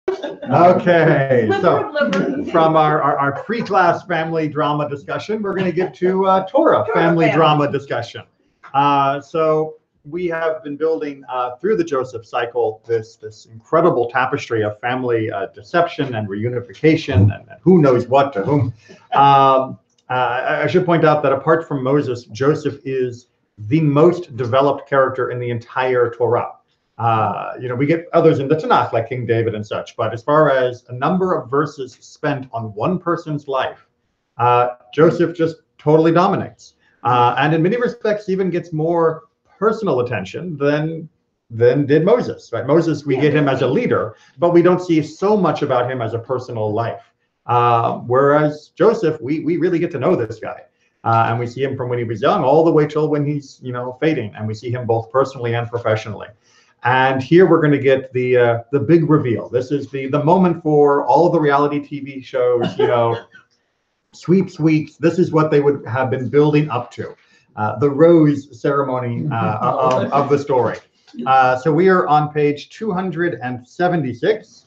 Okay, so from our pre-class family drama discussion, we're going to get to Torah family drama discussion. So we have been building through the Joseph cycle this incredible tapestry of family deception and reunification and who knows what to whom. I should point out that apart from Moses, Joseph is the most developed character in the entire Torah. We get others in the Tanakh like King David and such, but as far as a number of verses spent on one person's life, Joseph just totally dominates, and in many respects even gets more personal attention than did Moses. Right? Moses, we get him as a leader, but we don't see so much about him as a personal life. Whereas Joseph, we really get to know this guy. And we see him from when he was young all the way till when he's, fading, and we see him both personally and professionally. And here we're going to get the big reveal. This is the moment for all of the reality TV shows, sweeps. This is what they would have been building up to, the rose ceremony of the story. So we are on page 276.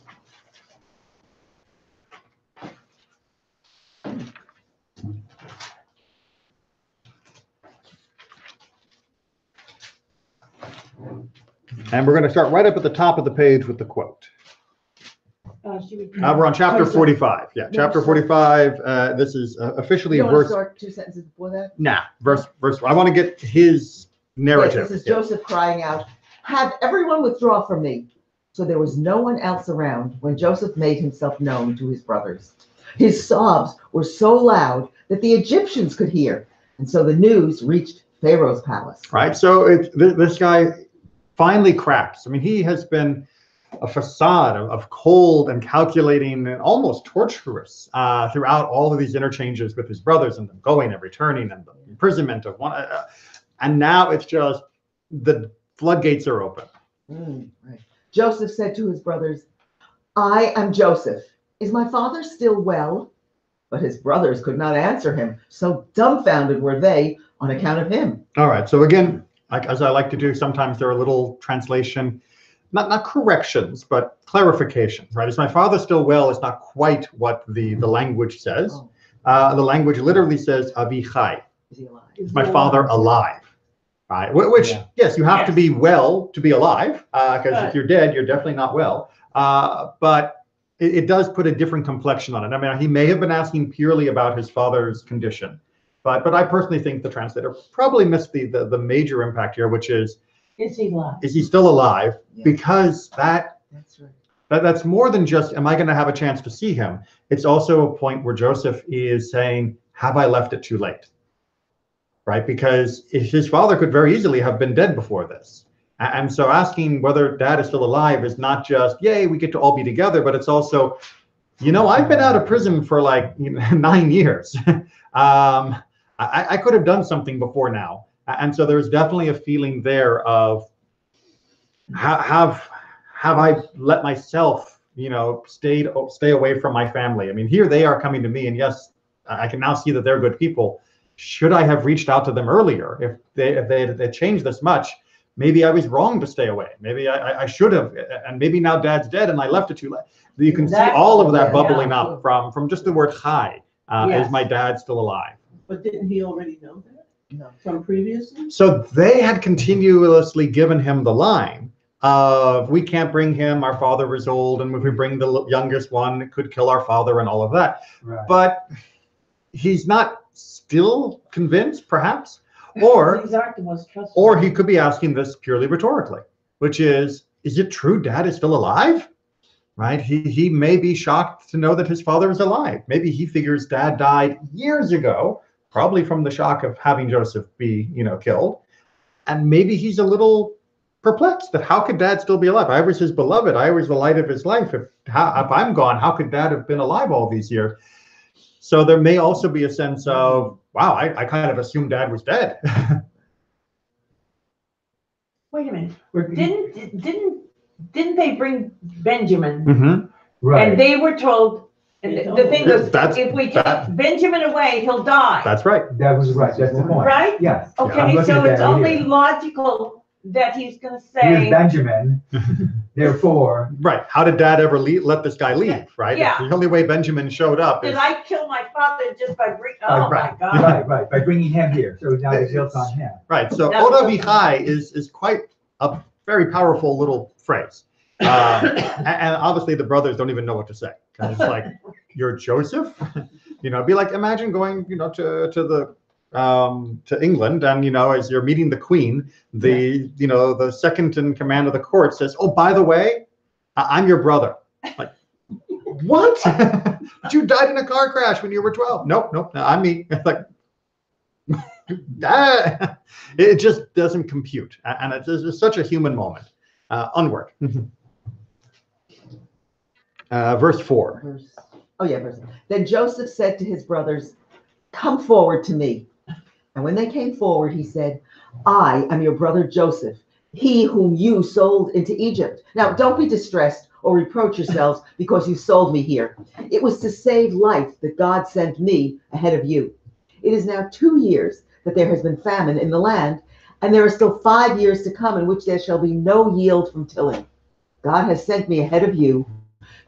And we're going to start right up at the top of the page with the quote. We're on chapter 45. Yeah, chapter 45. This is officially verse. Start 2 sentences before that? Nah, verse. I want to get his narrative. This is Joseph crying out, "Have everyone withdraw from me." So there was no one else around when Joseph made himself known to his brothers. His sobs were so loud that the Egyptians could hear, and so the news reached Pharaoh's palace. Right. So this guy finally cracks. I mean, he has been a facade of cold and calculating and almost torturous throughout all of these interchanges with his brothers and them going and returning and the imprisonment of one. And now it's just the floodgates are open. Right. Joseph said to his brothers, "I am Joseph. Is my father still well?" But his brothers could not answer him. So dumbfounded were they on account of him. All right. So again, as I like to do, sometimes there are little translation, not corrections, but clarifications, right? Is my father still well? It's not quite what the language says. The language literally says, Avichai. Is he alive? Is my father alive? Right? Which, yes, you have to be well to be alive, because if you're dead, you're definitely not well. But it does put a different complexion on it. I mean, he may have been asking purely about his father's condition. But I personally think the translator probably missed the major impact here, which is he alive? Is he still alive? Yeah. Because that's right. That's more than just, am I going to have a chance to see him? It's also a point where Joseph is saying, have I left it too late? Right? Because his father could very easily have been dead before this. And so asking whether dad is still alive is not just, yay, we get to all be together, but it's also, I've been out of prison for 9 years. I could have done something before now. And so there's definitely a feeling there of have I let myself, stay away from my family? I mean, here they are coming to me, and yes, I can now see that they're good people. Should I have reached out to them earlier? If they changed this much, maybe I was wrong to stay away. Maybe I should have, and maybe now dad's dead and I left it too late. You can see all of that bubbling up from just the word chai. Is my dad still alive? But didn't he already know that? No. From previously? So they had continuously given him the line of, we can't bring him, our father is old, and if we bring the youngest one, it could kill our father and all of that. Right. But he's not still convinced, perhaps, or he could be asking this purely rhetorically, which is it true dad is still alive? Right? He may be shocked to know that his father is alive. Maybe he figures dad died years ago, probably from the shock of having Joseph be, killed. And maybe he's a little perplexed that how could dad still be alive? I was his beloved. I was the light of his life. If I'm gone, how could dad have been alive all these years? So there may also be a sense of, wow, I kind of assumed dad was dead. Wait a minute. Didn't they bring Benjamin? Mm-hmm. Right. And they were told, and the thing was, if we take Benjamin away, he'll die. That's right. That was right. That's the point. Right? Yes. Okay, so it's only logical that he's going to say. Here's Benjamin. Therefore. Right. How did Dad ever let this guy leave? Right. Yeah. The only way Benjamin showed up is. Did I kill my father just by bringing? Oh my God. Right. By bringing him here, so now the guilt's on him. Right. So Oda Vihai is quite a very powerful little phrase, and obviously the brothers don't even know what to say. It's like, you're Joseph. It'd be like, imagine going, to England, and as you're meeting the Queen, the second in command of the court says, "Oh, by the way, I'm your brother." Like, what? But you died in a car crash when you were 12. Nope, I'm me. It's like, it just doesn't compute, and it's such a human moment. Onward. Verse 4. Verse. Then Joseph said to his brothers, "Come forward to me." And when they came forward, he said, "I am your brother Joseph, he whom you sold into Egypt. Now, don't be distressed or reproach yourselves because you sold me here. It was to save life that God sent me ahead of you. It is now 2 years that there has been famine in the land, and there are still 5 years to come in which there shall be no yield from tilling. God has sent me ahead of you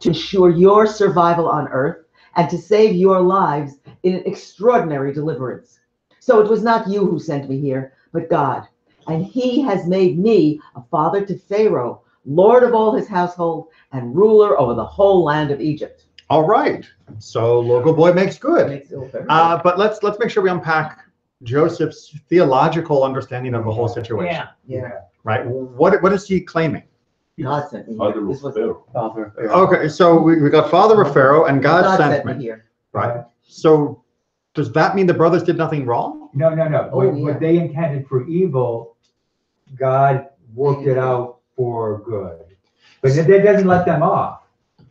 to ensure your survival on earth and to save your lives in an extraordinary deliverance. So it was not you who sent me here, but God. And he has made me a father to Pharaoh, lord of all his household, and ruler over the whole land of Egypt." All right. So local boy makes good. But let's make sure we unpack Joseph's theological understanding of the whole situation. Yeah. Right. What is he claiming? God sent me Father here. of Pharaoh. Father of Pharaoh. Okay, so we got father of Pharaoh and God sent me. here. Right. So does that mean the brothers did nothing wrong? No. Oh, What they intended for evil, God worked it out for good. But that doesn't let them off.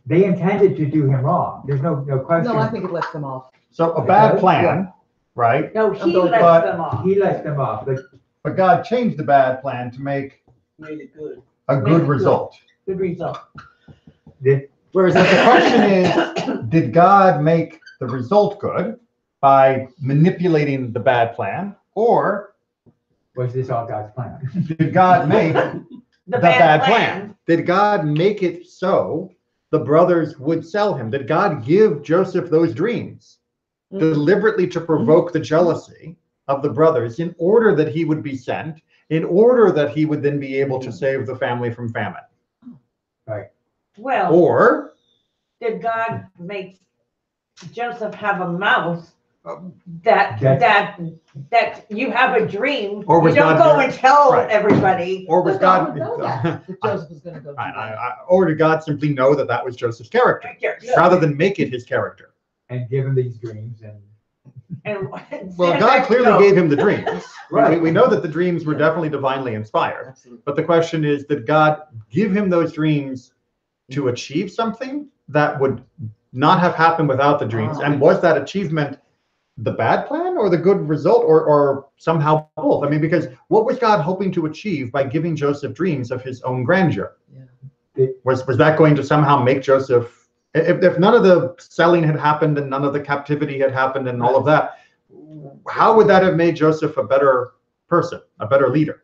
They intended to do him wrong. There's no question. No, I think it lets them off. So a bad plan, right? No, he But lets them off. He lets them off, But God changed the bad plan to make Made it good. a good result. Good result. Whereas The question is, did God make the result good by manipulating the bad plan, or was this all God's plan? did God make The bad plan? Did God make it so the brothers would sell him? Did God give Joseph those dreams deliberately to provoke the jealousy of the brothers in order that he would be sent, in order that he would then be able to save the family from famine? Right. Well, Or did God make Joseph have a mouth That- that you have a dream, Or was you don't God- go and tell right. everybody. or was But God God would know that Joseph was going to go do that. or did God simply know that that was Joseph's character rather than make it his character? And give him these dreams And Well, God clearly gave him the dreams. Right. We know that the dreams were definitely divinely inspired. Absolutely. But the question is, did God give him those dreams to achieve something that would not have happened without the dreams? And was that achievement the bad plan or the good result, or somehow both? I mean, because what was God hoping to achieve by giving Joseph dreams of his own grandeur? Yeah. Was that going to somehow make Joseph, if none of the selling had happened and none of the captivity had happened and all of that, how would that have made Joseph a better person, a better leader?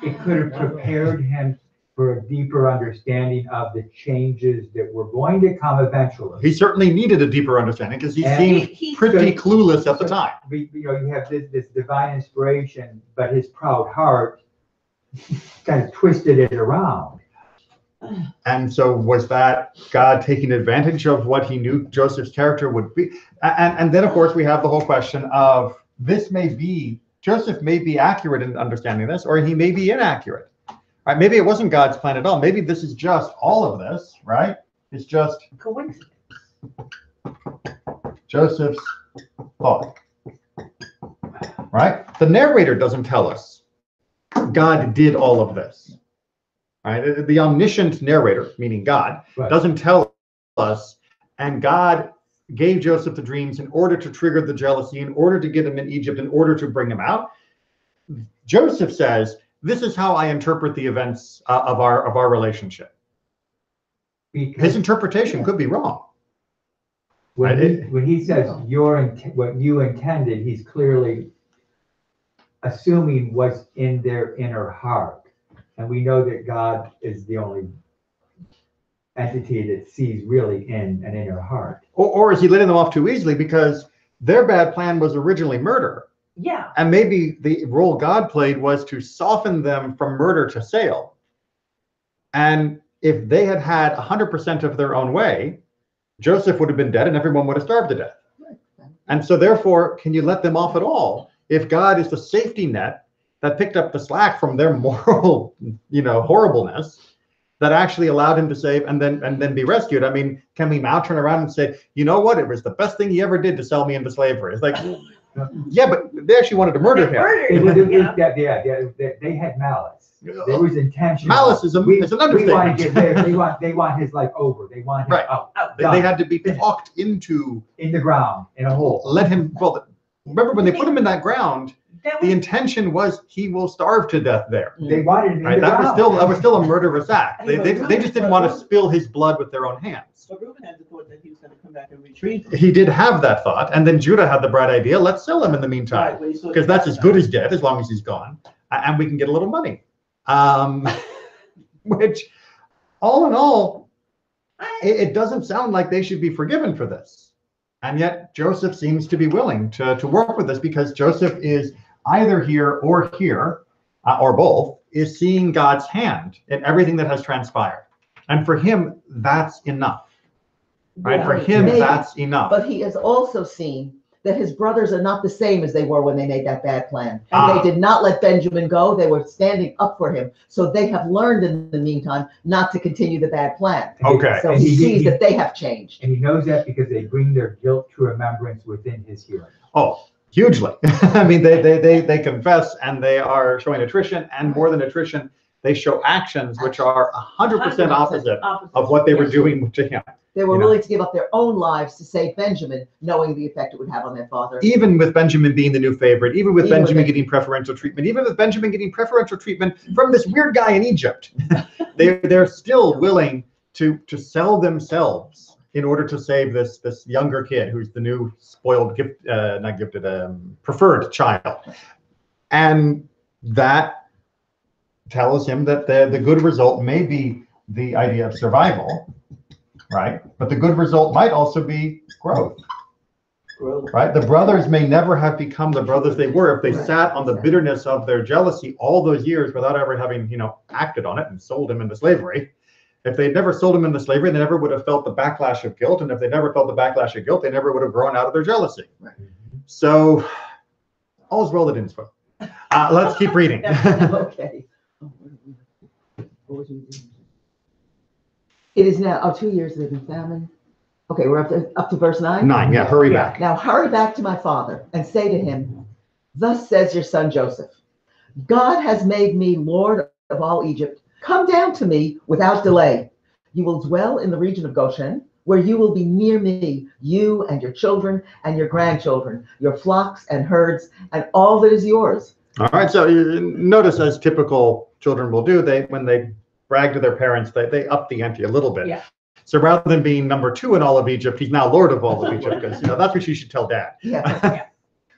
It could have prepared him for a deeper understanding of the changes that were going to come eventually. He certainly needed a deeper understanding because he And seemed pretty clueless at the time. You have this divine inspiration, but his proud heart kind of twisted it around. And so was that God taking advantage of what he knew Joseph's character would be? And then, of course, we have the whole question of Joseph may be accurate in understanding this, or he may be inaccurate. Right? Maybe it wasn't God's plan at all. Maybe this is just all of this, right? It's just coincidence. Joseph's thought. Right? The narrator doesn't tell us God did all of this. Right? The omniscient narrator, meaning God, doesn't tell us, and God gave Joseph the dreams in order to trigger the jealousy, in order to get him in Egypt, in order to bring him out. Joseph says, this is how I interpret the events of our relationship. His interpretation could be wrong. When he says what you intended, he's clearly assuming what's in their inner heart. And we know that God is the only entity that sees really in an inner heart. Or is he letting them off too easily because their bad plan was originally murder? Yeah. And maybe the role God played was to soften them from murder to sale. And if they had had 100% of their own way, Joseph would have been dead and everyone would have starved to death. And so therefore, can you let them off at all if God is the safety net that picked up the slack from their moral, horribleness, that actually allowed him to save and then be rescued? I mean, can we now turn around and say, you know what, it was the best thing he ever did to sell me into slavery? It's like, yeah, but they actually wanted to murder him. They had malice. There was intention. Malice is an understatement. They want his life over. They want him out. They had to be talked into in the ground, in a hole. Let him. Well, remember when they put him in that ground, the intention was he will starve to death there. They wanted him in the that ground. was still a murderous act. They just didn't want to spill his blood with their own hands. But Reuben had the thought that he was going to come back and retrieve him. He did have that thought, and then Judah had the bright idea: let's sell him in the meantime, because that's as good as dead, as long as he's gone, and we can get a little money. Which, all in all, it doesn't sound like they should be forgiven for this. And yet Joseph seems to be willing to work with this, because Joseph is either here, or both, is seeing God's hand in everything that has transpired. And for him, that's enough. Right? For him, that's enough. But he has also seen that his brothers are not the same as they were when they made that bad plan. And they did not let Benjamin go. They were standing up for him. So they have learned in the meantime not to continue the bad plan. Okay. So he sees that they have changed. And he knows that because they bring their guilt to remembrance within his hearing. Oh, hugely. I mean, they confess, and they are showing attrition, and more than attrition, they show actions which are 100% opposite of what they were doing to him. They were willing to give up their own lives to save Benjamin, knowing the effect it would have on their father. Even with Benjamin being the new favorite, even with Benjamin getting preferential treatment, even with Benjamin getting preferential treatment from this weird guy in Egypt, they're still willing to sell themselves in order to save this younger kid who's the new spoiled preferred child. And that tells him that the good result may be the idea of survival, right? But the good result might also be growth, right? The brothers may never have become the brothers they were if they sat on the bitterness of their jealousy all those years without ever having, acted on it and sold him into slavery. If they'd never sold him into slavery, they never would have felt the backlash of guilt. And if they never felt the backlash of guilt, they never would have grown out of their jealousy. Right. So all's well that ends well. Let's keep reading. Okay. It is now 2 years they've been famine. Okay, we're up to verse 9? 9, yeah, hurry back. Now hurry back to my father and say to him, thus says your son Joseph, God has made me Lord of all Egypt. Come down to me without delay. You will dwell in the region of Goshen, where you will be near me, you and your children and your grandchildren, your flocks and herds, and all that is yours. All right, so you notice, as typical children will do, when they brag to their parents, they up the ante a little bit. Yeah. So rather than being number 2 in all of Egypt, he's now Lord of all of Egypt, because that's what you should tell Dad. Yeah.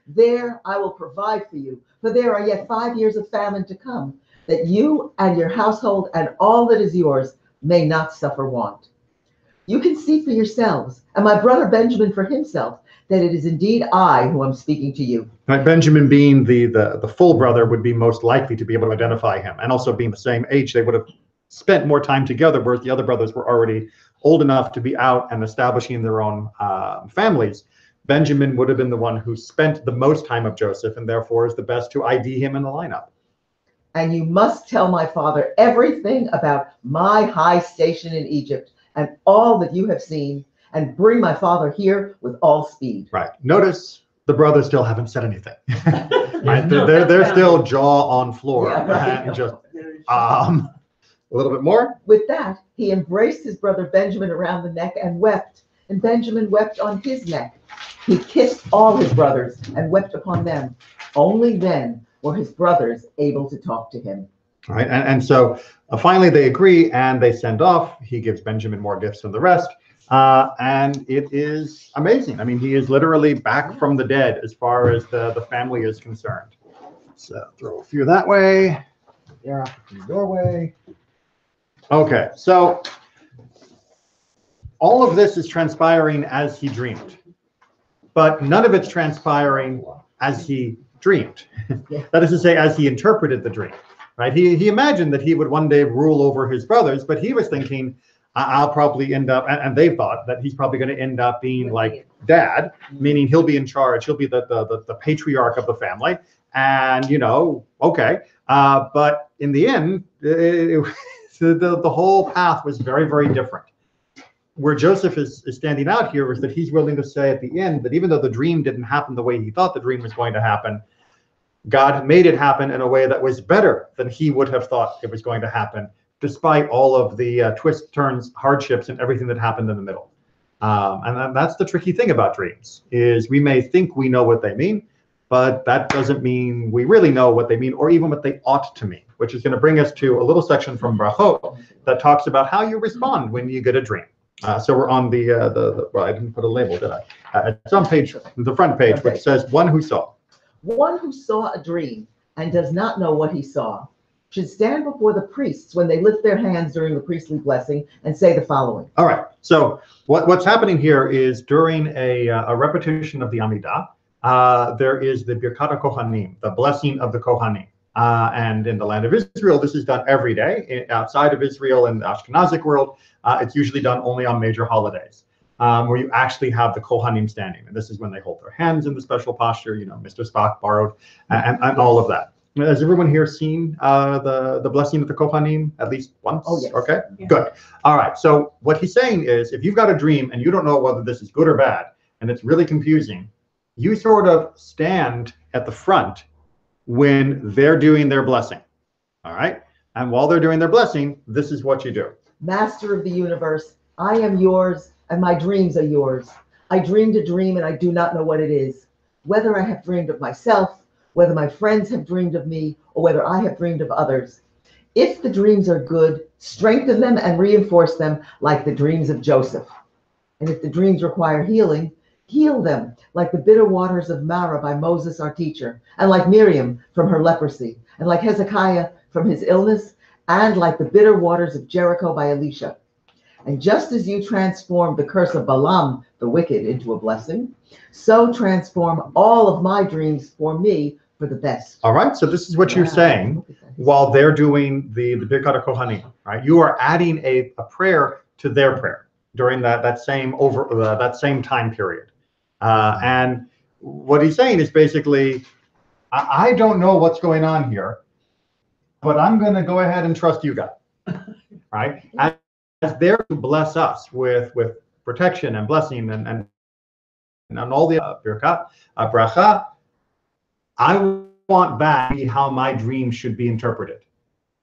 There I will provide for you, for there are yet 5 years of famine to come, that you and your household and all that is yours may not suffer want. You can see for yourselves, and my brother Benjamin for himself, that it is indeed I who am speaking to you. Right, Benjamin, being the full brother, would be most likely to be able to identify him, and also being the same age, they would have spent more time together, whereas the other brothers were already old enough to be out and establishing their own families. Benjamin would have been the one who spent the most time of Joseph, and therefore is the best to ID him in the lineup. And you must tell my father everything about my high station in Egypt and all that you have seen, and bring my father here with all speed. Right. Notice the brothers still haven't said anything. Right? They're still jaw on floor. Yeah, right. Just a little bit more. With that, he embraced his brother Benjamin around the neck and wept, and Benjamin wept on his neck. He kissed all his brothers and wept upon them. Only then were his brothers able to talk to him. All right, and so finally they agree and they send off. He gives Benjamin more gifts than the rest, and it is amazing. I mean, he is literally back from the dead as far as the family is concerned. So throw a few that way. They're off in the doorway. Okay, so all of this is transpiring as he dreamed, but none of it's transpiring as he dreamed. That is to say, as he interpreted the dream, right? He imagined that he would one day rule over his brothers, but he was thinking, I'll probably end up, and they thought that he's probably going to end up being like dad, meaning he'll be in charge, he'll be the patriarch of the family, and okay. But in the end, the whole path was very, very different. Where Joseph is standing out here is that he's willing to say at the end that even though the dream didn't happen the way he thought the dream was going to happen, God made it happen in a way that was better than he would have thought it was going to happen, despite all of the twists, turns, hardships, and everything that happened in the middle. And that's the tricky thing about dreams, is we may think we know what they mean, but that doesn't mean we really know what they mean, or even what they ought to mean, which is going to bring us to a little section from Brachot that talks about how you respond when you get a dream. So we're on well, I didn't put a label, did I? It's on the front page, which says, one who saw. One who saw a dream and does not know what he saw should stand before the priests when they lift their hands during the priestly blessing and say the following. All right. So what's happening here is during a repetition of the Amidah, there is the Birkat HaKohanim, the blessing of the Kohanim. And in the land of Israel, this is done every day. Outside of Israel, in the Ashkenazic world, it's usually done only on major holidays, where you actually have the Kohanim standing. And this is when they hold their hands in the special posture, Mr. Spock borrowed, and all of that. Has everyone here seen the blessing of the Kohanim at least once? Oh, yes. Okay, Yeah. good. All right, so what he's saying is, if you've got a dream and you don't know whether this is good or bad, and it's really confusing, you sort of stand at the front when they're doing their blessing, all right? And while they're doing their blessing, this is what you do. Master of the universe, I am yours, and my dreams are yours. I dreamed a dream, and I do not know what it is. Whether I have dreamed of myself, whether my friends have dreamed of me, or whether I have dreamed of others. If the dreams are good, strengthen them and reinforce them like the dreams of Joseph. And if the dreams require healing, heal them like the bitter waters of Marah by Moses, our teacher, and like Miriam from her leprosy, and like Hezekiah from his illness, and like the bitter waters of Jericho by Elisha. And just as you transformed the curse of Balaam, the wicked, into a blessing, so transform all of my dreams for me for the best. All right, so this is what you're saying while they're doing the Birkat HaKohanim, right? You are adding a prayer to their prayer during that same time period. And what he's saying is basically, I don't know what's going on here, but I'm going to go ahead and trust you guys, right? As they're to bless us with protection and blessing and all the birkat, bracha, I want back how my dream should be interpreted,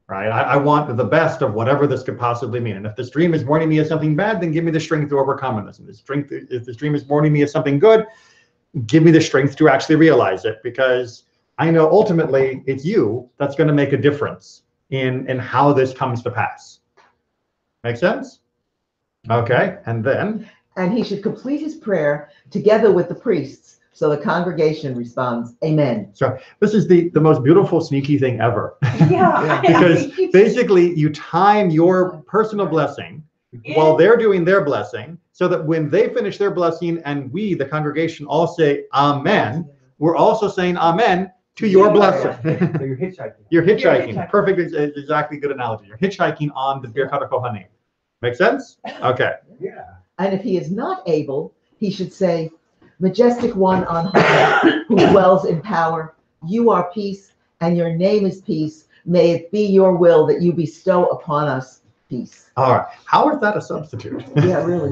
right? I want the best of whatever this could possibly mean. And if this dream is warning me of something bad, then give me the strength to overcome this. And if this dream is warning me of something good, give me the strength to actually realize it, because I know ultimately it's you that's going to make a difference in how this comes to pass. Make sense? Okay, and then? And he should complete his prayer together with the priests, so the congregation responds, Amen. So this is the most beautiful, sneaky thing ever. Yeah. Because basically you time your personal blessing while they're doing their blessing, so that when they finish their blessing and we, the congregation, all say Amen, we're also saying Amen to your blessing. So you're hitchhiking. You're hitchhiking. Perfect, exactly good analogy. You're hitchhiking on the Birkat HaKohanim. Make sense? Okay. Yeah. And if he is not able, he should say, Majestic one on high, who dwells in power, you are peace, and your name is peace. May it be your will that you bestow upon us peace. All right. How is that a substitute? Yeah, really.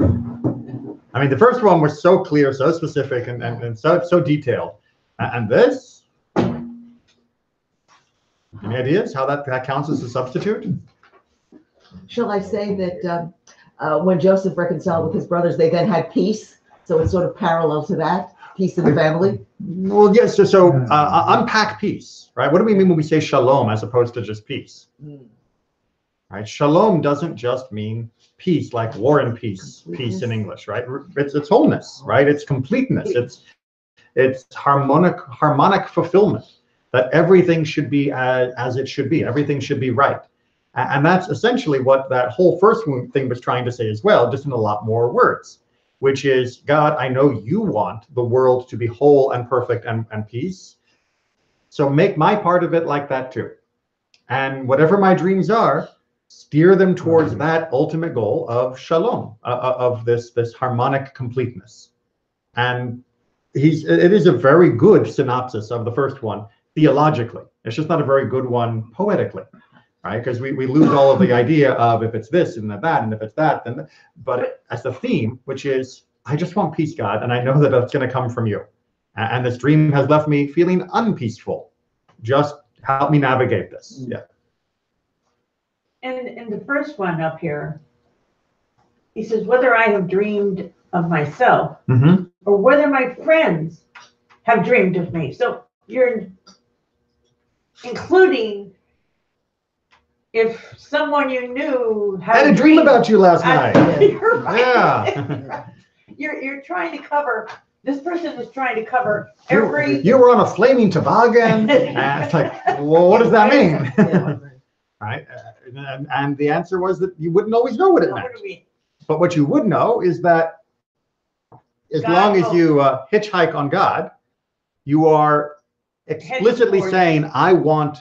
I mean, the first one was so clear, so specific, and so detailed. And this? Any ideas how that counts as a substitute? Shall I say that when Joseph reconciled with his brothers, they then had peace? So it's sort of parallel to that, peace in the family? Well, yes. So unpack peace, right? What do we mean when we say shalom as opposed to just peace? Right? Shalom doesn't just mean peace, like war and peace in English, right? It's wholeness, right? It's completeness. It's harmonic fulfillment. That everything should be as it should be. Everything should be right. And that's essentially what that whole first thing was trying to say as well, just in a lot more words, which is, God, I know you want the world to be whole and perfect and peace. So make my part of it like that too. And whatever my dreams are, steer them towards that ultimate goal of shalom, of this harmonic completeness. And it is a very good synopsis of the first one theologically. It's just not a very good one poetically, right? Because we lose all of the idea of if it's this and that, and if it's that, then. But as the theme, which is, I just want peace, God, and I know that that's going to come from you. And this dream has left me feeling unpeaceful. Just help me navigate this. Yeah. And the first one up here, he says, whether I have dreamed of myself or whether my friends have dreamed of me. So you're including if someone you knew had a dream about you last night. You're right. Yeah. You're trying to cover, this person is trying to cover every. You were on a flaming toboggan. And it's like, well, what does that mean? Right? And the answer was that you wouldn't always know what it meant. But what you would know is that as long as you hitchhike on God, you are explicitly saying, I want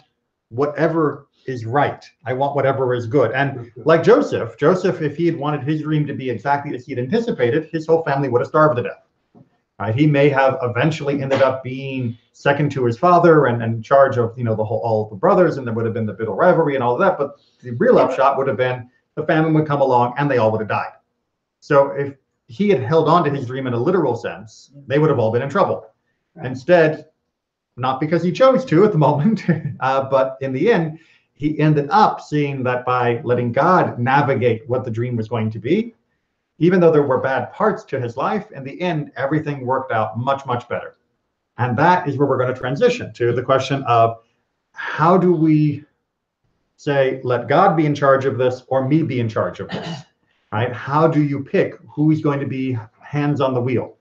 whatever is right. I want whatever is good. And like Joseph, if he had wanted his dream to be exactly as he had anticipated, his whole family would have starved to death. Right? He may have eventually ended up being second to his father and in charge of all the brothers, and there would have been the bitter rivalry and all of that. But the real upshot would have been the famine would come along and they all would have died. So if he had held on to his dream in a literal sense, they would have all been in trouble. Right. Instead, not because he chose to at the moment, but in the end, he ended up seeing that by letting God navigate what the dream was going to be, even though there were bad parts to his life, in the end, everything worked out much, much better. And that is where we're going to transition to the question of how do we say, let God be in charge of this or me be in charge of this, right? How do you pick who's going to be hands on the wheel?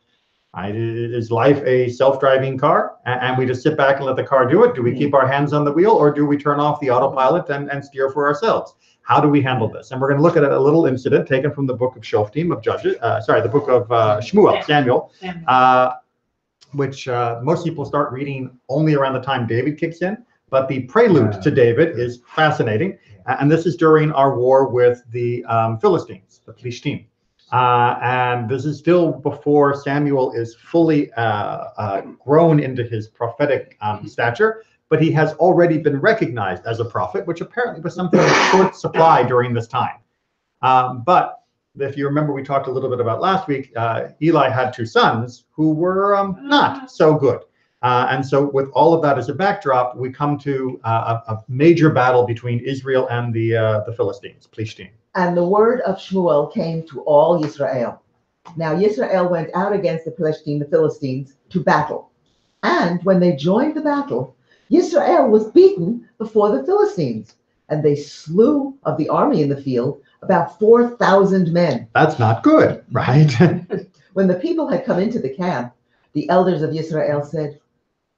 Right? Is life a self-driving car and we just sit back and let the car do it? Do we keep our hands on the wheel or do we turn off the autopilot and steer for ourselves? How do we handle this? And we're going to look at a little incident taken from the book of Shoftim, of Judges, the book of Shmuel, Samuel, which most people start reading only around the time David kicks in. But the prelude to David is fascinating. And this is during our war with the Philistines, the Plishtim. And this is still before Samuel is fully grown into his prophetic stature, but he has already been recognized as a prophet, which apparently was something in short supply during this time. But if you remember, we talked a little bit about last week, Eli had two sons who were not so good. And so with all of that as a backdrop, we come to a major battle between Israel and the Philistines, Plishtim. And the word of Shmuel came to all Israel. Now Israel went out against the Philistines, to battle. And when they joined the battle, Israel was beaten before the Philistines. And they slew of the army in the field about 4,000 men. That's not good, right? When the people had come into the camp, the elders of Israel said,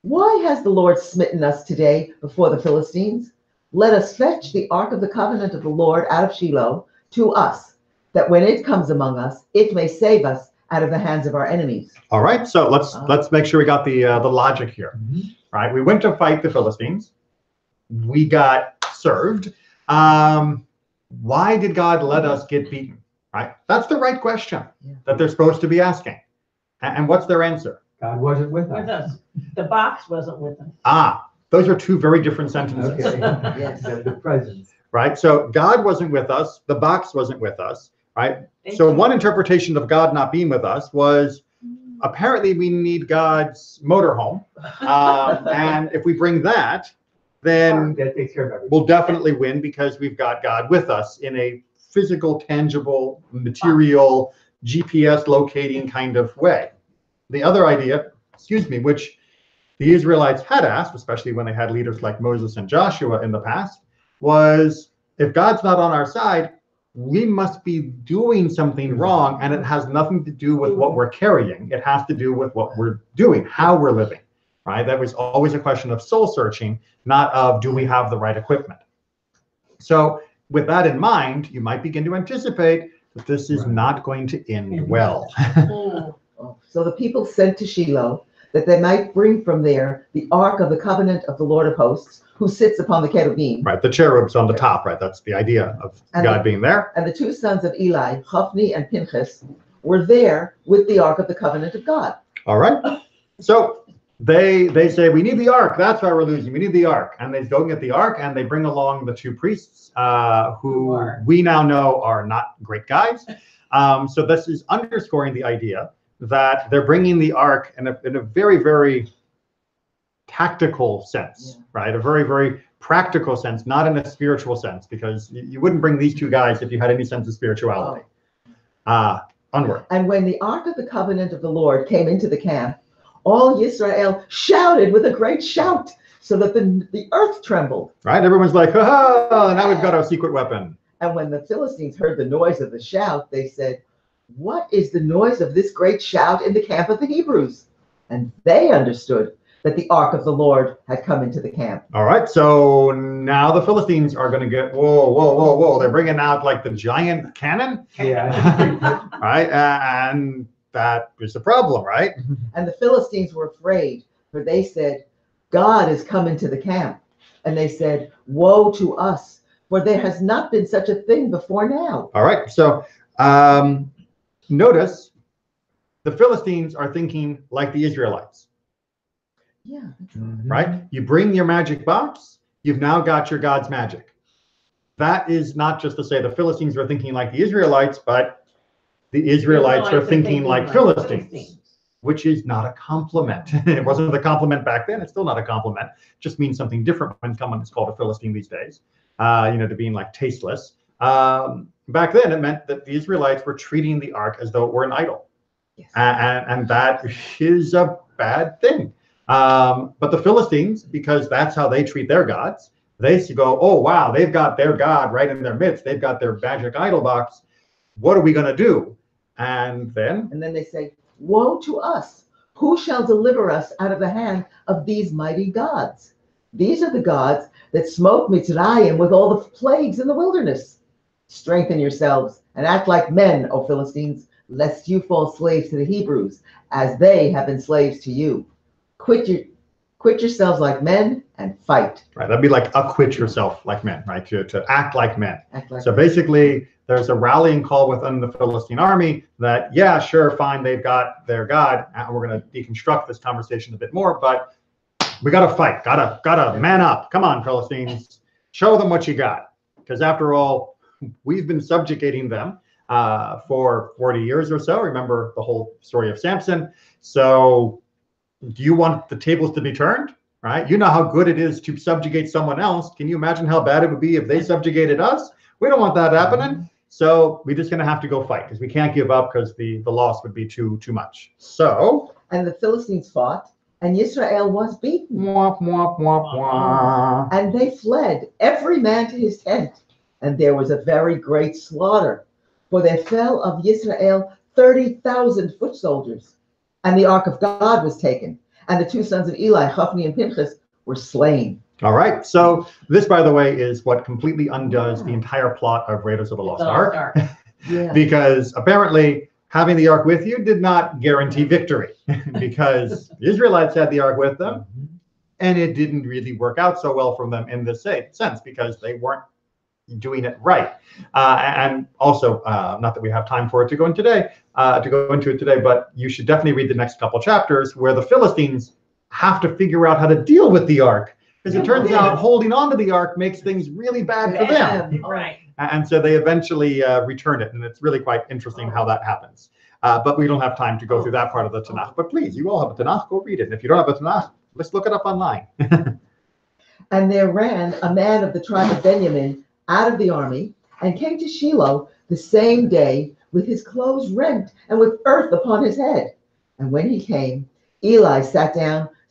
"Why has the Lord smitten us today before the Philistines? Let us fetch the ark of the covenant of the Lord out of Shiloh to us, that when it comes among us, it may save us out of the hands of our enemies." All right, so let's make sure we got the logic here. Right, we went to fight the Philistines. We got served. Why did God let us get beaten? Right, that's the right question that they're supposed to be asking. And what's their answer? God wasn't with us. With us. The box wasn't with us. Those are two very different sentences. Okay. Yes. The presence. Right, so God wasn't with us. The box wasn't with us. Right. So one interpretation of God not being with us was apparently we need God's motorhome. And if we bring that, then That takes care of everything. we'll definitely win because we've got God with us in a physical, tangible, material, GPS locating kind of way. The other idea, which the Israelites had asked, especially when they had leaders like Moses and Joshua in the past, was if God's not on our side, we must be doing something wrong, and it has nothing to do with what we're carrying. It has to do with what we're doing, how we're living, right? That was always a question of soul searching, not of do we have the right equipment. So with that in mind, you might begin to anticipate that this is not going to end well. So the people sent to Shiloh that they might bring from there the ark of the covenant of the Lord of hosts, who sits upon the cherubim. Right, the cherubs on the top, right? That's the idea of God being there. And the two sons of Eli, Hophni and Pinchas, were there with the ark of the covenant of God. All right. So they say, we need the ark. That's why we're losing. We need the ark. And they go and get the ark, and they bring along the two priests who we now know are not great guys. So this is underscoring the idea that they're bringing the ark in a very, very tactical sense, right? A very, very practical sense, not in a spiritual sense, because you wouldn't bring these two guys if you had any sense of spirituality. Onward. And when the ark of the covenant of the Lord came into the camp, all Yisrael shouted with a great shout, so that the earth trembled. Right? Everyone's like, oh, now we've got our secret weapon. And when the Philistines heard the noise of the shout, they said, what is the noise of this great shout in the camp of the Hebrews? And they understood that the ark of the Lord had come into the camp. All right, so now the Philistines are going to get, whoa. They're bringing out like the giant cannon. Yeah. Right, and that was the problem, right? And the Philistines were afraid, for they said, God has come into the camp. And they said, woe to us, for there has not been such a thing before now. All right, so notice the Philistines are thinking like the Israelites. Yeah. Right? You bring your magic box, you've now got your God's magic. That is not just to say the Philistines are thinking like the Israelites, but the Israelites are thinking like Philistines, which is not a compliment. It wasn't a compliment back then. It's still not a compliment. It just means something different when someone is called a Philistine these days, to being like tasteless. Back then, it meant that the Israelites were treating the ark as though it were an idol. Yes. And that is a bad thing. But the Philistines, because that's how they treat their gods, they go, oh, wow, they've got their God right in their midst. They've got their magic idol box. What are we going to do? And then they say, woe to us. Who shall deliver us out of the hand of these mighty gods? These are the gods that smote Mitzrayim with all the plagues in the wilderness. Strengthen yourselves and act like men, O Philistines, lest you fall slaves to the Hebrews, as they have been slaves to you. Quit yourselves like men and fight. Right, that'd be like acquit yourself like men, right? To act like men. Like basically, there's a rallying call within the Philistine army that, yeah, sure, fine, they've got their God, and we're going to deconstruct this conversation a bit more, but we got to fight, gotta man up. Come on, Philistines, show them what you got, because after all, we've been subjugating them for 40 years or so. Remember the whole story of Samson. So do you want the tables to be turned? Right? You know how good it is to subjugate someone else. Can you imagine how bad it would be if they subjugated us? We don't want that happening. So we're just going to have to go fight because we can't give up because the loss would be too much. So. And the Philistines fought, and Israel was beaten. Womp, womp, womp, womp. And they fled, every man to his tent. And there was a very great slaughter. For there fell of Israel 30,000 foot soldiers. And the ark of God was taken. And the two sons of Eli, Hophni and Pinchas, were slain. All right. So this, by the way, is what completely undoes the entire plot of Raiders of the Lost Ark. Because apparently having the ark with you did not guarantee victory because the Israelites had the ark with them and it didn't really work out so well for them in this sense because they weren't doing it right. And also, not that we have time for it to go into it today, but you should definitely read the next couple chapters where the Philistines have to figure out how to deal with the ark. Because it turns out holding on to the ark makes things really bad for them. Right. And so they eventually return it. And it's really quite interesting how that happens. But we don't have time to go through that part of the Tanakh. But please, you all have a Tanakh, go read it. And if you don't have a Tanakh, let's look it up online. And there ran a man of the tribe of Benjamin out of the army and came to Shiloh the same day with his clothes rent and with earth upon his head. And when he came, Eli sat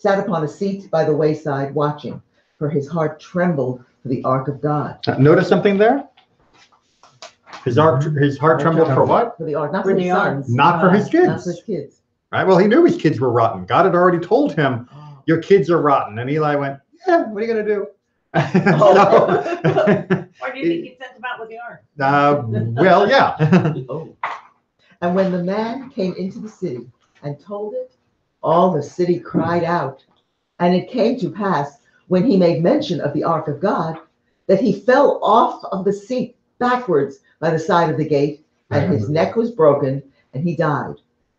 upon a seat by the wayside watching, for his heart trembled for the ark of God. Notice something there? His heart trembled for what? For the ark, not for his sons. Not for his kids. Not for his kids. Right? Well, he knew his kids were rotten. God had already told him, your kids are rotten. And Eli went, yeah, what are you going to do? Or do you think he sent them out with the ark? well, yeah. Oh. And when the man came into the city and told it, all the city cried out. And it came to pass, when he made mention of the ark of God, that he fell off of the seat backwards by the side of the gate, and his neck was broken, and he died.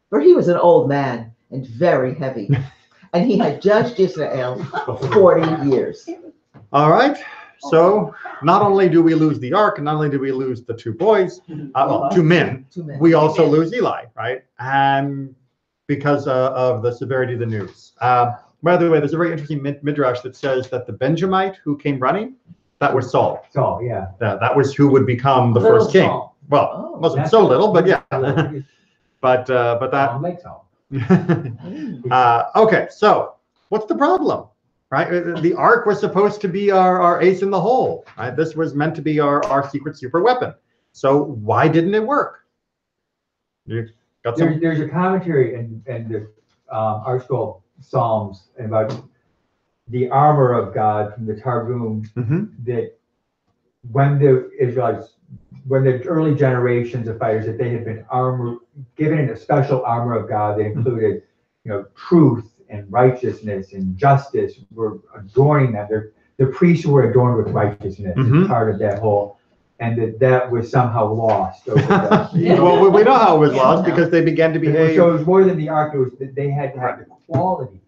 For he was an old man and very heavy, and he had judged Israel 40 years. All right. So not only do we lose the ark, not only do we lose the two boys, well, two men, we also lose Eli, right? And because of the severity of the news. By the way, there's a very interesting midrash that says that the Benjamite who came running, that was Saul. Saul, yeah. That was who would become the Little first king. Saul. Well, wasn't so little, but yeah. but that. Like Saul. Okay, so what's the problem, right? The ark was supposed to be our ace in the hole, right? This was meant to be our secret super weapon. So why didn't it work? You got some? There's a commentary in the our school Psalms about the armor of God from the Targum, that when the Israelites, when the early generations of fighters, that they had been given a special armor of God that included, truth and righteousness and justice, were adorning them. The priests were adorned with righteousness as part of that whole, and that was somehow lost over the. Well, we know how it was lost because they began to behave. So it was more than the ark. It was that they had to have the quality.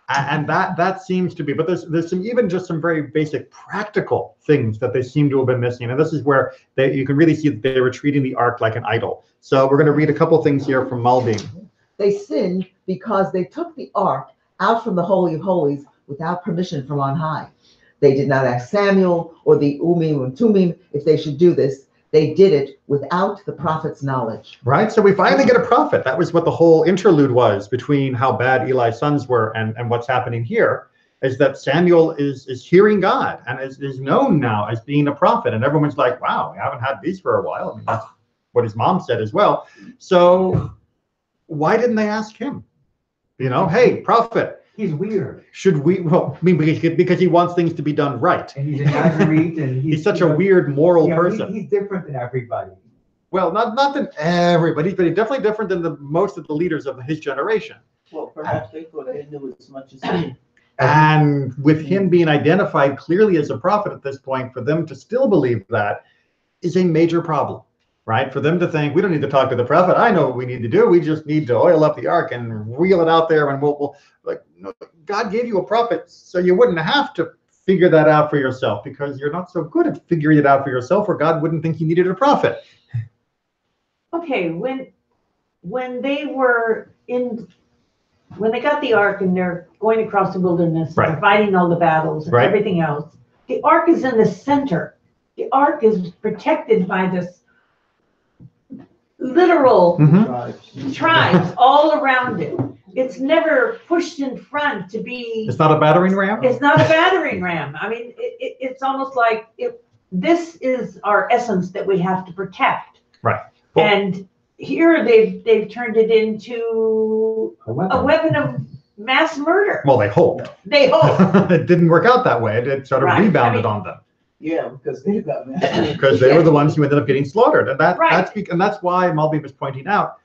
And that seems to be, but there's some very basic practical things that they seem to have been missing. And this is where you can really see that they were treating the ark like an idol. So we're going to read a couple things here from Malbim. They sinned because they took the ark out from the Holy of Holies without permission from on high. They did not ask Samuel or the Umim and Tumim if they should do this. They did it without the prophet's knowledge. Right, so we finally get a prophet. That was what the whole interlude was between how bad Eli's sons were and what's happening here, is that Samuel is hearing God and is known now as being a prophet. And everyone's like, wow, we haven't had these for a while. I mean, that's what his mom said as well. So why didn't they ask him? Hey, prophet. He's weird. Should we? Well, I mean, because he wants things to be done right. And he's a Nazarite, and he's such a weird moral person. He's different than everybody. Well, not than everybody, but he's definitely different than most of the leaders of his generation. Well, perhaps they thought they knew as much as he. And with him being identified clearly as a prophet at this point, for them to still believe that is a major problem. Right? For them to think, we don't need to talk to the prophet. I know what we need to do. We just need to oil up the ark and wheel it out there, and we'll God gave you a prophet, so you wouldn't have to figure that out for yourself, because you're not so good at figuring it out for yourself, or God wouldn't think you needed a prophet. Okay, when they got the ark and they're going across the wilderness, right, they're fighting all the battles and everything else, the ark is in the center. The ark is protected by this literal tribes all around it. It's never pushed in front to be. It's not a battering ram? It's not a battering ram. I mean, it's almost like this is our essence that we have to protect. Right. Well, and here they've turned it into a weapon of mass murder. Well, they hope. They hope. It didn't work out that way. It sort of rebounded on them. Yeah, because they got mad. Because they were the ones who ended up getting slaughtered. And that's why Malbim was pointing out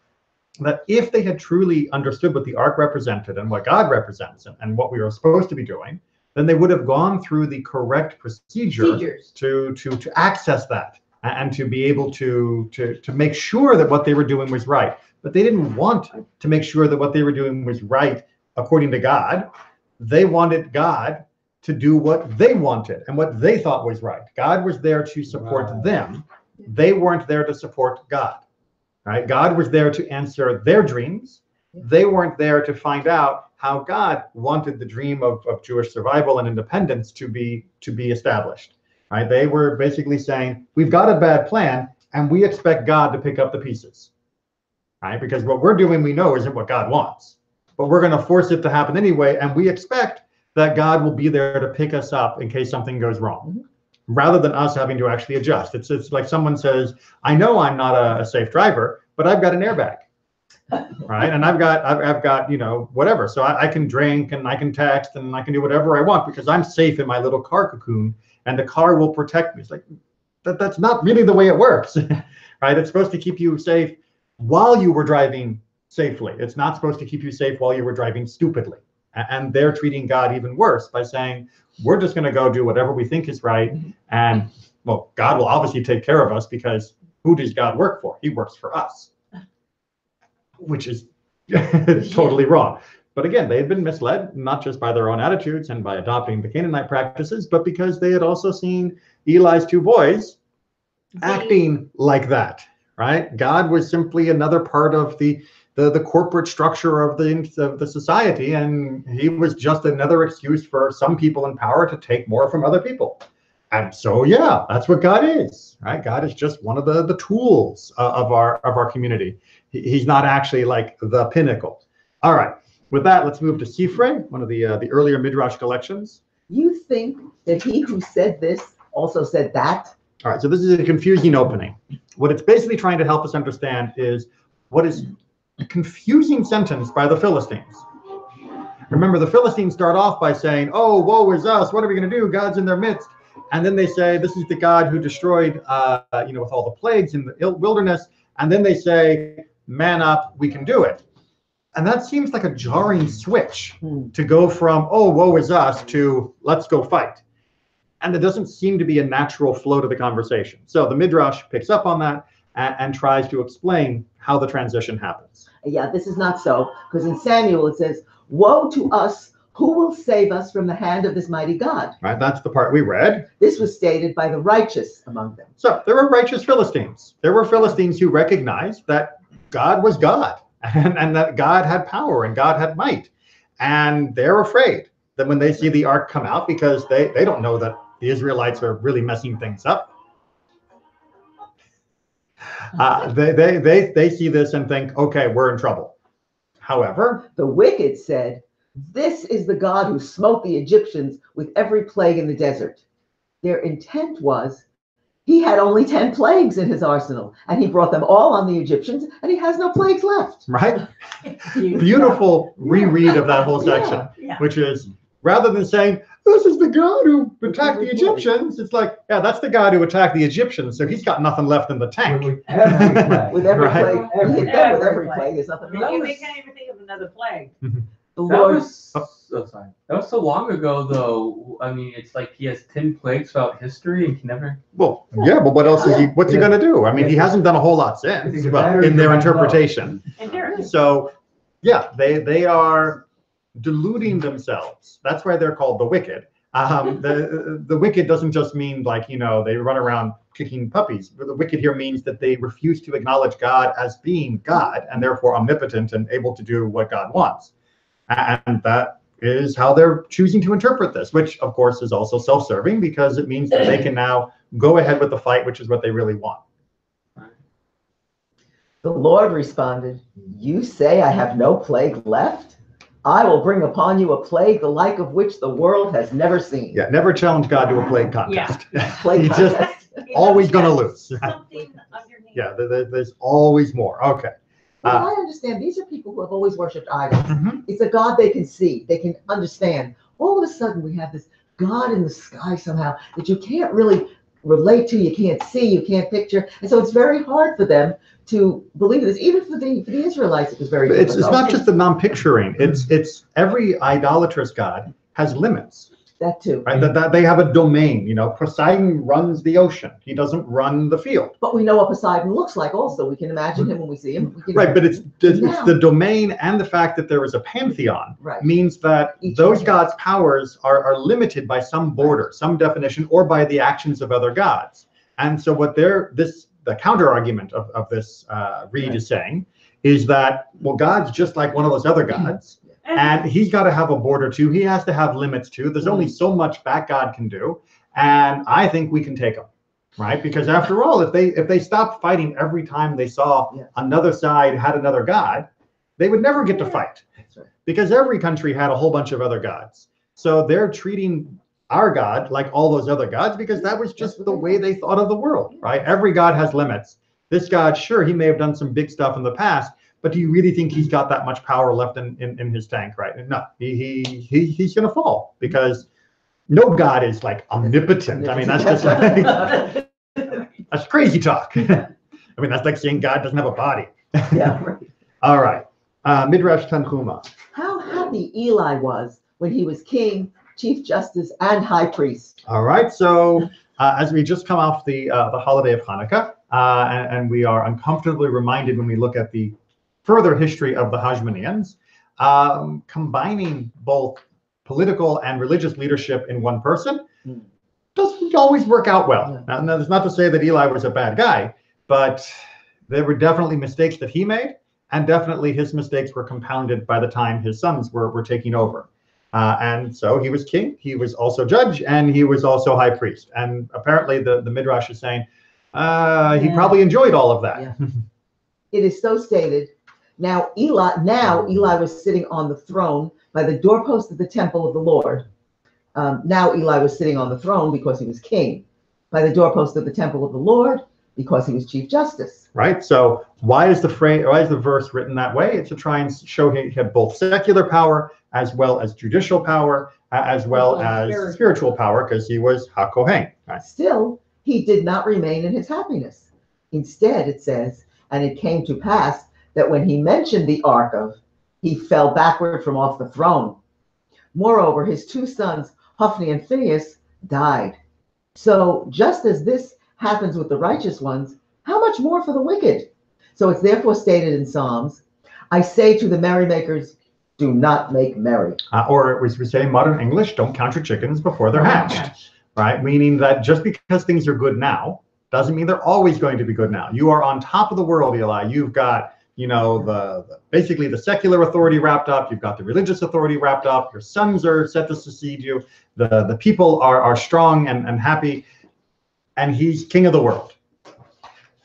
that if they had truly understood what the ark represented and what God represents and what we were supposed to be doing, then they would have gone through the correct procedures to access that and to be able to make sure that what they were doing was right. But they didn't want to make sure that what they were doing was right according to God. They wanted God to do what they wanted and what they thought was right. God was there to support them. They weren't there to support God. Right? God was there to answer their dreams. They weren't there to find out how God wanted the dream of Jewish survival and independence to be established. Right? They were basically saying, we've got a bad plan and we expect God to pick up the pieces. Right? Because what we're doing, we know isn't what God wants, but we're going to force it to happen anyway. And we expect that God will be there to pick us up in case something goes wrong, rather than us having to actually adjust. It's like someone says, I know I'm not a safe driver, but I've got an airbag. right? And I've got, whatever. So I can drink and I can text and I can do whatever I want because I'm safe in my little car cocoon and the car will protect me. It's like, that's not really the way it works, right? It's supposed to keep you safe while you were driving safely. It's not supposed to keep you safe while you were driving stupidly. And they're treating God even worse by saying, we're just going to go do whatever we think is right. And, well, God will obviously take care of us because who does God work for? He works for us, which is totally wrong. But again, they had been misled, not just by their own attitudes and by adopting the Canaanite practices, but because they had also seen Eli's two boys acting like that, right? God was simply another part of the corporate structure of the society, and he was just another excuse for some people in power to take more from other people. And so, yeah, that's what God is, right? God is just one of the tools of our community. He's not actually like the pinnacle. All right, with that, let's move to Sifrei, one of the earlier Midrash collections. You think that he who said this also said that? All right, so this is a confusing opening. What it's basically trying to help us understand is what is a confusing sentence by the Philistines. Remember, the Philistines start off by saying, oh, woe is us, what are we going to do? God's in their midst. And then they say, this is the God who destroyed, with all the plagues in the wilderness. And then they say, man up, we can do it. And that seems like a jarring switch to go from, oh, woe is us, to let's go fight. And there doesn't seem to be a natural flow to the conversation. So the Midrash picks up on that and tries to explain how the transition happens. Yeah, this is not so, because in Samuel it says, woe to us, who will save us from the hand of this mighty God? Right, that's the part we read. This was stated by the righteous among them. So there were righteous Philistines. There were Philistines who recognized that God was God and that God had power and God had might. And they're afraid that when they see the ark come out, because they don't know that the Israelites are really messing things up. They see this and think, okay, we're in trouble. However, the wicked said, this is the God who smote the Egyptians with every plague in the desert. Their intent was, he had only 10 plagues in his arsenal, and he brought them all on the Egyptians, and he has no plagues left. Right? Beautiful reread of that whole section, which is, rather than saying, this is the God who attacked the Egyptians, it's like, yeah, that's the God who attacked the Egyptians, so he's got nothing left in the tank. With every plague. With every Right. plague. He hit them with every plague. There's nothing left. They can't even think of another plague. The That Lord, was sorry. That was so long ago, though. I mean, it's like he has 10 plagues throughout history and can never. Well, yeah, but what else is he? What's he going to do? I mean, he hasn't done a whole lot since, but in their interpretation. So, yeah, they are deluding themselves. That's why they're called the wicked. The wicked doesn't just mean like, they run around kicking puppies. The wicked here means that they refuse to acknowledge God as being God and therefore omnipotent and able to do what God wants. And that is how they're choosing to interpret this, which of course is also self-serving because it means that they can now go ahead with the fight, which is what they really want. the Lord responded, you say I have no plague left? I will bring upon you a plague the like of which the world has never seen. Yeah, never challenge God to a plague contest. Plague He's just contest. always going to lose. Something underneath. Yeah, there's always more. Okay. Well, I understand. These are people who have always worshipped idols. Mhm. It's a God they can see, they can understand. All of a sudden, we have this God in the sky somehow that you can't really relate to, you can't see, you can't picture. And so it's very hard for them to believe this. Even for the Israelites, it was very It's difficult. not just the non-picturing. It's every idolatrous God has limits. That too. Right? That they have a domain. Poseidon runs the ocean. He doesn't run the field. But we know what Poseidon looks like also. We can imagine him when we see him. We can, Right, but it's Now- the domain and the fact that there is a pantheon Right. means that Each those one gods' powers are limited by some border, some definition, or by the actions of other gods. And so what the counter argument of this read is saying is that, well, God's just like one of those other gods. And he's got to have a border too. He has to have limits too. There's only so much that God can do. And I think we can take him, right? Because after all, if they stopped fighting every time they saw another side had another God, they would never get to fight. That's right. Because every country had a whole bunch of other gods. So they're treating our God like all those other gods because that was just the way they thought of the world, right? Every God has limits. This God, sure, he may have done some big stuff in the past, But do you really think he's got that much power left in his tank, right? No, he's going to fall because no God is like omnipotent. I mean, that's just like, that's crazy talk. I mean, that's like saying God doesn't have a body. Yeah, right. All right. Midrash Tanhuma. How happy Eli was when he was king, chief justice, and high priest. All right. So as we just come off the holiday of Hanukkah, and we are uncomfortably reminded when we look at the further history of the Hashmoneans, combining both political and religious leadership in one person doesn't always work out well. Now, that's not to say that Eli was a bad guy, but there were definitely mistakes that he made, and definitely his mistakes were compounded by the time his sons were taking over. And so he was king, he was also judge, and he was also high priest. And apparently the Midrash is saying he probably enjoyed all of that. Yeah. It is so stated. Now Eli was sitting on the throne by the doorpost of the temple of the Lord. Now Eli was sitting on the throne because he was king, by the doorpost of the temple of the Lord because he was chief justice. Right. So why is the verse written that way? It's to try and show he had both secular power as well as judicial power, as well as spiritual power, because he was HaKohen. Right? Still, he did not remain in his happiness. Instead, it says, and it came to pass that when he mentioned the ark of, he fell backward from off the throne. Moreover, his two sons, Hophni and Phinehas, died. So just as this happens with the righteous ones, how much more for the wicked? So it's therefore stated in Psalms, I say to the merrymakers, do not make merry. Or as we say in modern English, don't count your chickens before they're hatched. Right? Meaning that just because things are good now doesn't mean they're always going to be good now. You are on top of the world, Eli. You've got, basically the secular authority wrapped up. You've got the religious authority wrapped up. Your sons are set to succeed you. The people are strong and happy. And he's king of the world.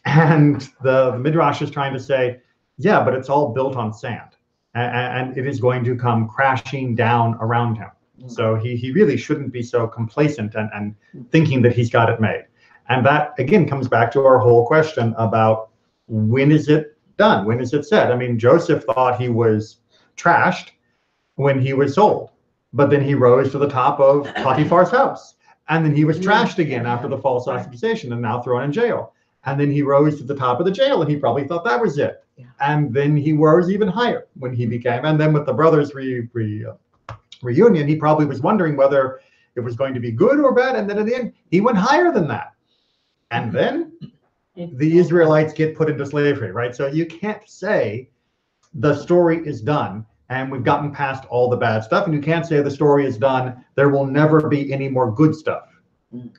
And the Midrash is trying to say, yeah, but it's all built on sand. And it is going to come crashing down around him. So he really shouldn't be so complacent and thinking that he's got it made. And that, again, comes back to our whole question about when is it done? When is it said? I mean, Joseph thought he was trashed when he was sold. But then he rose to the top of Potiphar's house. And then he was trashed again after the false accusation and now thrown in jail. And then he rose to the top of the jail and he probably thought that was it. Yeah. And then he rose even higher when he became, and then with the brothers reunion, he probably was wondering whether it was going to be good or bad. And then in the end, he went higher than that. And then the Israelites get put into slavery, right? So you can't say the story is done and we've gotten past all the bad stuff. And you can't say the story is done. There will never be any more good stuff,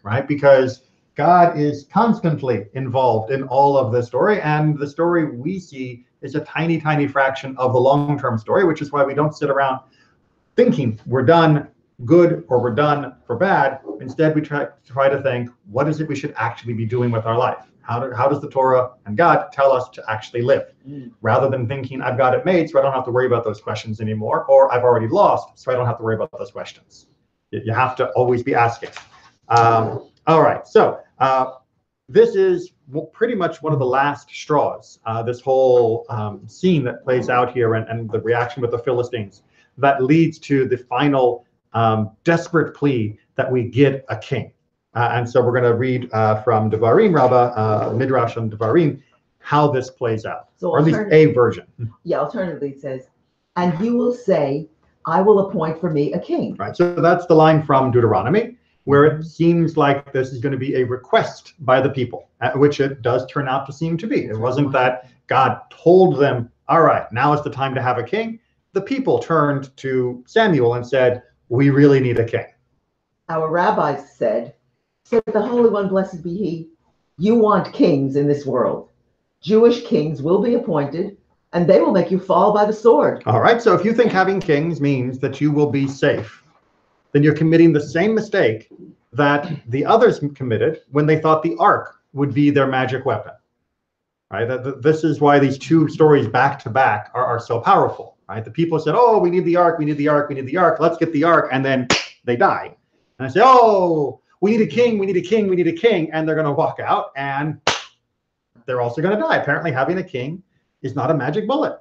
right? Because God is constantly involved in all of the story, and the story we see is a tiny, tiny fraction of the long-term story, which is why we don't sit around thinking we're done good or we're done for bad. Instead, we try to think, what is it we should actually be doing with our life? How does the Torah and God tell us to actually live? Rather than thinking, I've got it made, so I don't have to worry about those questions anymore, or I've already lost, so I don't have to worry about those questions. You have to always be asking. All right, so this is pretty much one of the last straws, this whole scene that plays out here and the reaction with the Philistines that leads to the final desperate plea that we get a king. And so we're going to read from Devarim, Rabbah, Midrash on Devarim, how this plays out, so or at least a version. Yeah, alternatively it says, and you will say, I will appoint for me a king. Right, so that's the line from Deuteronomy, where it seems like this is going to be a request by the people, which it does turn out to seem to be. It wasn't that God told them, all right, now is the time to have a king. The people turned to Samuel and said, we really need a king. Our rabbis said the Holy One, blessed be he, you want kings in this world. Jewish kings will be appointed, and they will make you fall by the sword. All right, so if you think having kings means that you will be safe, then you're committing the same mistake that the others committed when they thought the ark would be their magic weapon. Right? This is why these two stories back to back are so powerful. Right? The people said, oh, we need the ark, we need the ark, we need the ark, let's get the ark, and then they die. And I say, oh, we need a king, we need a king, we need a king, and they're going to walk out, and they're also going to die. Apparently having a king is not a magic bullet.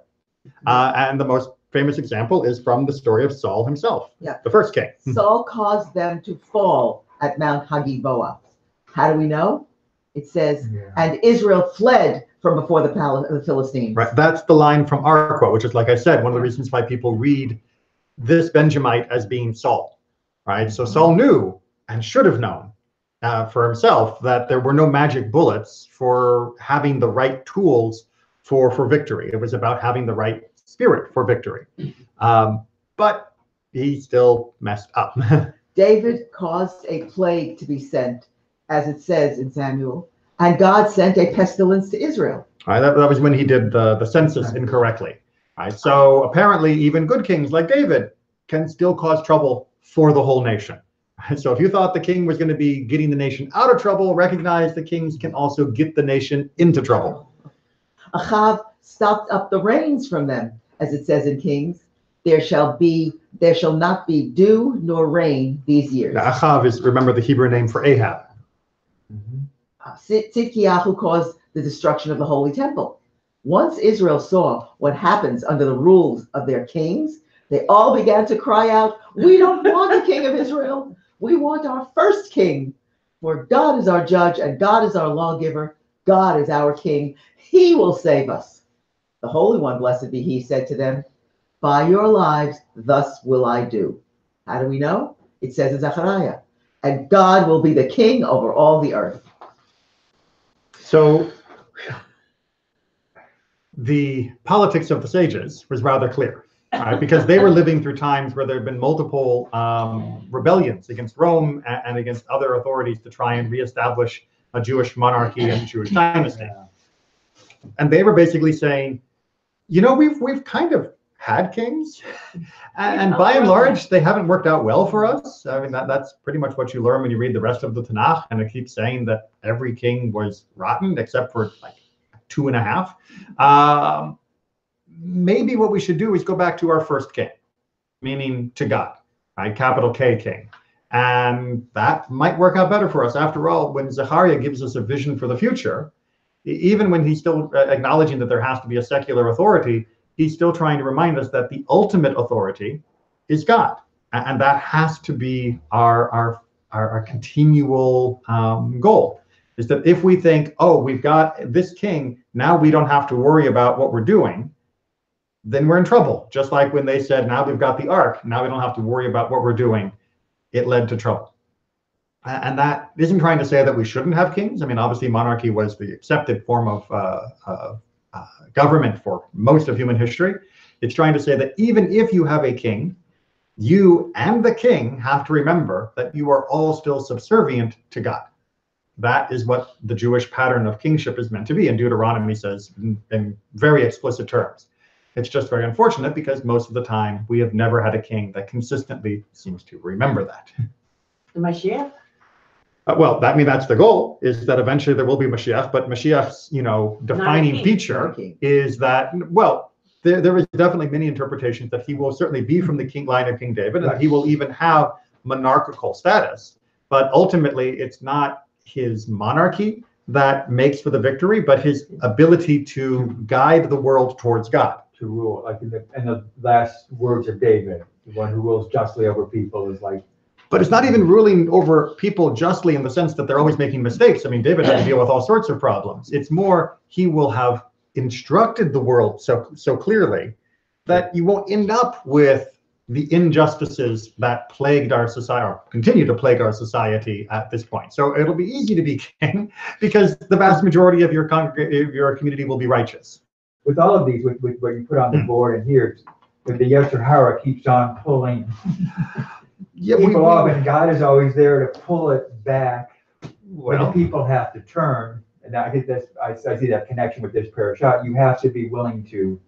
And the most famous example is from the story of Saul himself, Yeah. the first king. Saul caused them to fall at Mount Hagiboah. How do we know? It says, and Israel fled from before the Philistines. Right. That's the line from our quote, which is, like I said, one of the reasons why people read this Benjamite as being Saul. Right. So Saul knew and should have known for himself that there were no magic bullets for having the right tools for victory. It was about having the right spirit for victory. But he still messed up. David caused a plague to be sent, as it says in Samuel, and God sent a pestilence to Israel. All right, that was when he did the census incorrectly. All right, so apparently even good kings like David can still cause trouble for the whole nation. So if you thought the king was going to be getting the nation out of trouble, recognize the kings can also get the nation into trouble. Achav stopped up the rains from them, as it says in Kings. There shall not be dew nor rain these years. Now, Achav is, remember, the Hebrew name for Ahab. Tzidkiyahu caused the destruction of the Holy Temple. Once Israel saw what happens under the rules of their kings, they all began to cry out, "We don't want a king of Israel. We want our first king. For God is our judge and God is our lawgiver. God is our king. He will save us." The Holy One, blessed be he, said to them, "By your lives, thus will I do." How do we know? It says in Zechariah, and God will be the king over all the earth. So the politics of the sages was rather clear, right? Because they were living through times where there had been multiple rebellions against Rome and against other authorities to try and reestablish a Jewish monarchy and Jewish dynasty. And they were basically saying, you know, we've kind of had kings, and by and large, they haven't worked out well for us. I mean, that's pretty much what you learn when you read the rest of the Tanakh, and it keeps saying that every king was rotten except for like 2.5. Maybe what we should do is go back to our first king, meaning to God, right? Capital K king. And that might work out better for us. After all, when Zechariah gives us a vision for the future, even when he's still acknowledging that there has to be a secular authority, he's still trying to remind us that the ultimate authority is God. And that has to be our continual goal, is that if we think, oh, we've got this king, now we don't have to worry about what we're doing, then we're in trouble. Just like when they said, now we've got the ark, now we don't have to worry about what we're doing, it led to trouble. And that isn't trying to say that we shouldn't have kings. I mean, obviously monarchy was the accepted form of government for most of human history. It's trying to say that even if you have a king, you and the king have to remember that you are all still subservient to God. That is what the Jewish pattern of kingship is meant to be, and Deuteronomy says in very explicit terms. It's just very unfortunate because most of the time we have never had a king that consistently seems to remember that. The Mashiach? Well, that's the goal, is that eventually there will be Mashiach, but Mashiach's, defining feature is that, well, there is definitely many interpretations that he will certainly be from the line of King David, and that he will even have monarchical status. But ultimately, it's not his monarchy that makes for the victory, but his ability to guide the world towards God. To rule, like in the last words of David, the one who rules justly over people is like. But it's not even ruling over people justly in the sense that they're always making mistakes. I mean, David had to deal with all sorts of problems. It's more, he will have instructed the world so clearly that you won't end up with the injustices that plagued our society, or continue to plague our society at this point. So it'll be easy to be king because the vast majority of your community will be righteous. With all of these, with what you put on the board and here, with the Yetzer Hara keeps on pulling people off, and God is always there to pull it back. When the people have to turn, and I think I see that connection with this parashat. You have to be willing to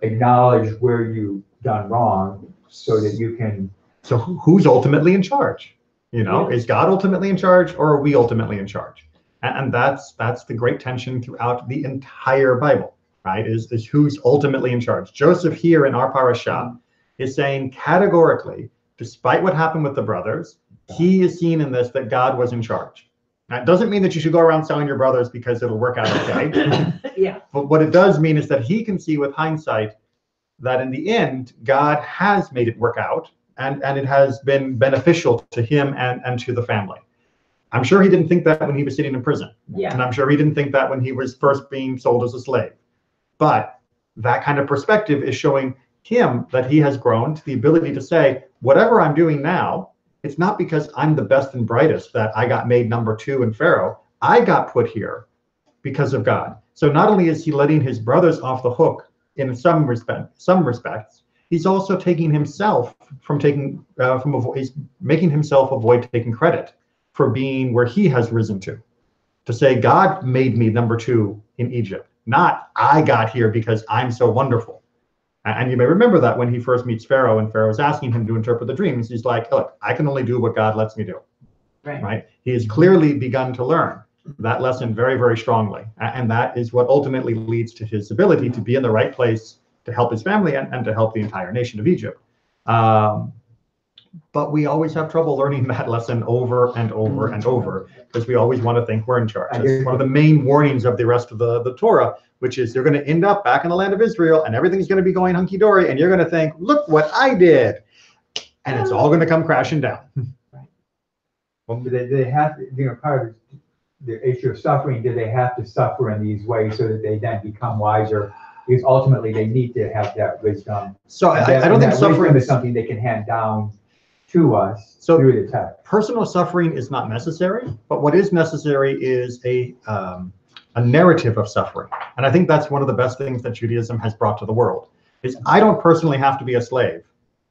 acknowledge where you've done wrong, so that you can. So who's ultimately in charge? Is God ultimately in charge, or are we ultimately in charge? And that's the great tension throughout the entire Bible, right? Is who's ultimately in charge? Joseph here in our parasha is saying categorically, despite what happened with the brothers, he is seen in this that God was in charge. That doesn't mean that you should go around selling your brothers because it'll work out okay. Yeah. But what it does mean is that he can see with hindsight that in the end, God has made it work out, and it has been beneficial to him and to the family. I'm sure he didn't think that when he was sitting in prison. Yeah. And I'm sure he didn't think that when he was first being sold as a slave. But that kind of perspective is showing him that he has grown to the ability to say, whatever I'm doing now, it's not because I'm the best and brightest that I got made number 2 in Pharaoh. I got put here because of God. So not only is he letting his brothers off the hook in some respects, he's also taking himself from he's making himself avoid taking credit for being where he has risen to say, God made me number 2 in Egypt, not I got here because I'm so wonderful. And you may remember that when he first meets Pharaoh and Pharaoh is asking him to interpret the dreams, he's like, look, I can only do what God lets me do. Right? He has clearly begun to learn that lesson very, very strongly. And that is what ultimately leads to his ability to be in the right place to help his family and to help the entire nation of Egypt. But we always have trouble learning that lesson over and over and over, because we always want to think we're in charge. That's one of the main warnings of the rest of the Torah, which is you're going to end up back in the land of Israel and everything's going to be going hunky-dory and you're going to think, look what I did. And it's all going to come crashing down. Well, they have to, part of the issue of suffering, do they have to suffer in these ways so that they then become wiser? Because ultimately they need to have that wisdom. So I don't think suffering is something they can hand down to us through the text. Personal suffering is not necessary, but what is necessary is a narrative of suffering. And I think that's one of the best things that Judaism has brought to the world, is I don't personally have to be a slave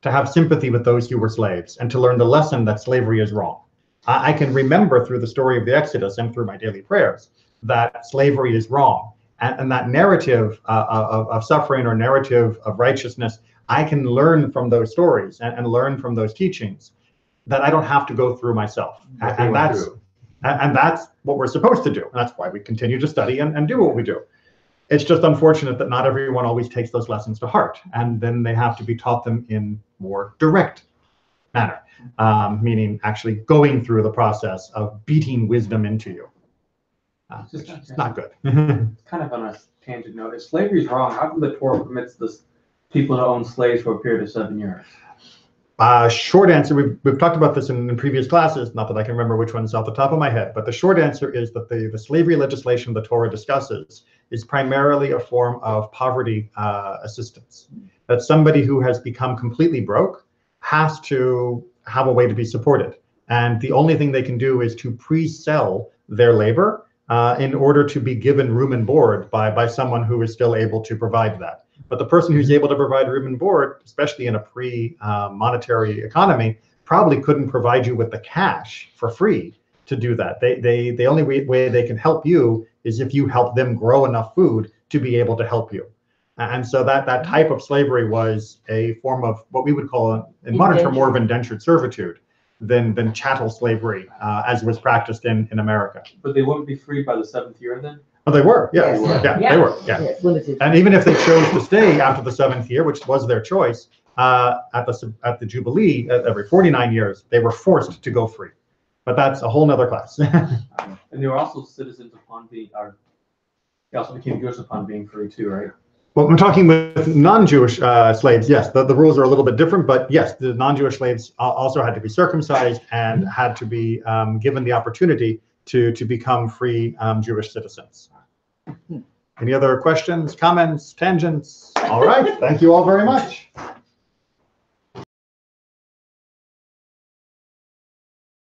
to have sympathy with those who were slaves and to learn the lesson that slavery is wrong. I can remember through the story of the Exodus and through my daily prayers that slavery is wrong. And that narrative of suffering or narrative of righteousness, I can learn from those stories and learn from those teachings that I don't have to go through myself. And that's what we're supposed to do. And that's why we continue to study and do what we do. It's just unfortunate that not everyone always takes those lessons to heart. And then they have to be taught them in more direct manner, meaning actually going through the process of beating wisdom into you. It's not good. Kind of on a tangent note, if slavery is wrong, how come the Torah permits this people to own slaves for a period of 7 years? Short answer, we've talked about this in previous classes, not that I can remember which one's off the top of my head, but the short answer is that the slavery legislation the Torah discusses is primarily a form of poverty assistance. That somebody who has become completely broke has to have a way to be supported. And the only thing they can do is to pre-sell their labor in order to be given room and board by someone who is still able to provide that. But the person who's able to provide room and board, especially in a pre-monetary economy, probably couldn't provide you with the cash for free to do that. The only way they can help you is if you help them grow enough food to be able to help you. And so that type of slavery was a form of what we would call, in modern term, more of indentured servitude than chattel slavery as was practiced in America. But they wouldn't be freed by the 7th year then? Oh, they were, yeah. Yes. They were, yeah. Yes, limited. And even if they chose to stay after the 7th year, which was their choice, at the Jubilee, every 49 years, they were forced to go free. But that's a whole nother class. And they were also citizens upon being, they also became Jewish upon being free too, right? Well, I'm talking with non-Jewish slaves, yes, the rules are a little bit different, but yes, the non-Jewish slaves also had to be circumcised and had to be given the opportunity to become free Jewish citizens. Any other questions, comments, tangents? All right, thank you all very much.